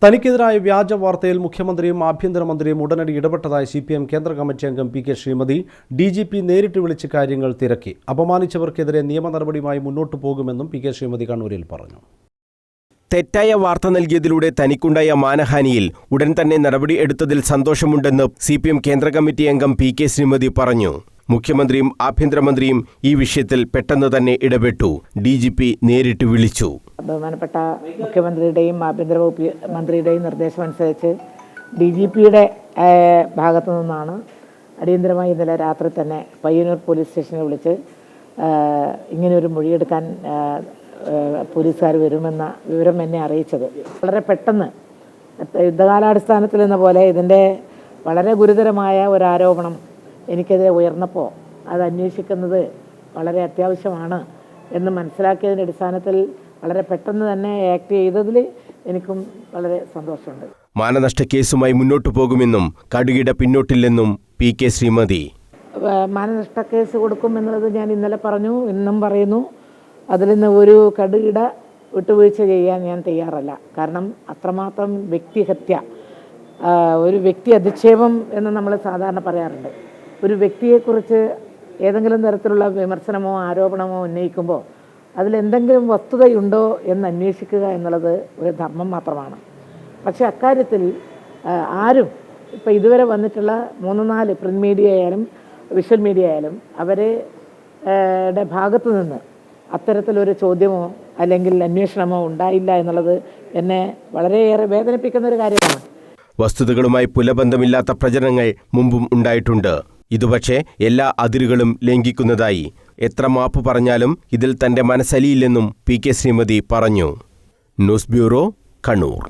തനിക്കെതിരായ വ്യാജ വാർത്തയിൽ മുഖ്യമന്ത്രിയും ആഭ്യന്തരമന്ത്രിയും ഉടനടി ഇടപെട്ടതായി CPM കേന്ദ്ര കമ്മിറ്റി അംഗം PK ശ്രീമതി DGP നേരിട്ട് വിളിച്ച് കാര്യങ്ങൾ തിരക്കി. അപമാനിച്ചവർക്കെതിരെ നിയമ നടപടിയുമായി മുന്നോട്ടു പോകുമെന്നും PK ശ്രീമതി കണ്ണൂരിൽ പറഞ്ഞു. തെറ്റായ വാർത്ത നൽകിയതിലൂടെ തനിക്കുണ്ടായ മാനഹാനിയിൽ ഉടൻ തന്നെ നടപടി എടുത്തതിൽ സന്തോഷമുണ്ടെന്ന് CPM കേന്ദ്ര കമ്മിറ്റി അംഗം PK ശ്രീമതി പറഞ്ഞു. മുഖ്യമന്ത്രിയും ആഭ്യന്തരമന്ത്രിയും ഈ വിഷയത്തിൽ പെട്ടെന്ന് തന്നെ ഇടപെട്ടു. DGP നേരിട്ട് വിളിച്ചു. ബഹുമാനപ്പെട്ട മുഖ്യമന്ത്രിയുടെയും ആഭ്യന്തര വകുപ്പ് മന്ത്രിയുടെയും നിർദ്ദേശമനുസരിച്ച് DGPയുടെ ഭാഗത്തു നിന്നാണ് അടിയന്തരമായി ഇന്നലെ രാത്രി തന്നെ പയ്യന്നൂർ പോലീസ് സ്റ്റേഷനിൽ വിളിച്ച് ഇങ്ങനെയൊരു മൊഴിയെടുക്കാൻ പോലീസുകാർ വരുമെന്ന വിവരം എന്നെ അറിയിച്ചത്. വളരെ പെട്ടെന്ന് യുദ്ധകാലാടിസ്ഥാനത്തിൽ എന്ന പോലെ ഇതിൻ്റെ വളരെ ഗുരുതരമായ ഒരു ആരോപണം എനിക്കെതിരെ ഉയർന്നപ്പോൾ അത് അന്വേഷിക്കുന്നത് വളരെ അത്യാവശ്യമാണ് എന്ന് മനസ്സിലാക്കിയതിൻ്റെ അടിസ്ഥാനത്തിൽ വളരെ പെട്ടെന്ന് തന്നെ ആക്ട് ചെയ്തതിൽ എനിക്കും വളരെ സന്തോഷമുണ്ട്. മാനനഷ്ട കേസുമായി മുന്നോട്ടു പോകുമെന്നും കടുകിട പിന്നോട്ടില്ലെന്നും PK ശ്രീമതി. മാനനഷ്ട കേസ് കൊടുക്കുമെന്നുള്ളത് ഞാൻ ഇന്നലെ പറഞ്ഞു, ഇന്നും പറയുന്നു. അതിൽ നിന്ന് ഒരു കടുകിട വിട്ടുവീഴ്ച ചെയ്യാൻ ഞാൻ തയ്യാറല്ല. കാരണം അത്രമാത്രം വ്യക്തിഹത്യ, ഒരു വ്യക്തി അധിക്ഷേപം എന്ന് നമ്മൾ സാധാരണ പറയാറുണ്ട്. ഒരു വ്യക്തിയെക്കുറിച്ച് ഏതെങ്കിലും തരത്തിലുള്ള വിമർശനമോ ആരോപണമോ ഉന്നയിക്കുമ്പോൾ അതിലെന്തെങ്കിലും വസ്തുതയുണ്ടോ എന്ന് അന്വേഷിക്കുക എന്നുള്ളത് ഒരു ധർമ്മം മാത്രമാണ്. പക്ഷേ അക്കാര്യത്തിൽ ആരും ഇപ്പോൾ ഇതുവരെ വന്നിട്ടുള്ള 3-4 പ്രിൻ്റ് മീഡിയ ആയാലും വിഷ്വൽ മീഡിയ ആയാലും അവരുടെ ഭാഗത്തു നിന്ന് അത്തരത്തിലൊരു ചോദ്യമോ അല്ലെങ്കിൽ അന്വേഷണമോ ഉണ്ടായില്ല എന്നുള്ളത് എന്നെ വളരെയേറെ വേദനിപ്പിക്കുന്ന ഒരു കാര്യമാണ്. വസ്തുതകളുമായി പുലബന്ധമില്ലാത്ത പ്രചരണങ്ങൾ മുമ്പും ഉണ്ടായിട്ടുണ്ട്. ഇതുപക്ഷേ എല്ലാ അതിരുകളും ലംഘിക്കുന്നതായി. എത്ര മാപ്പ് പറഞ്ഞാലും ഇതിൽ തന്റെ മനസ്സലിയില്ലെന്നും PK ശ്രീമതി പറഞ്ഞു. News bureau, Kannur.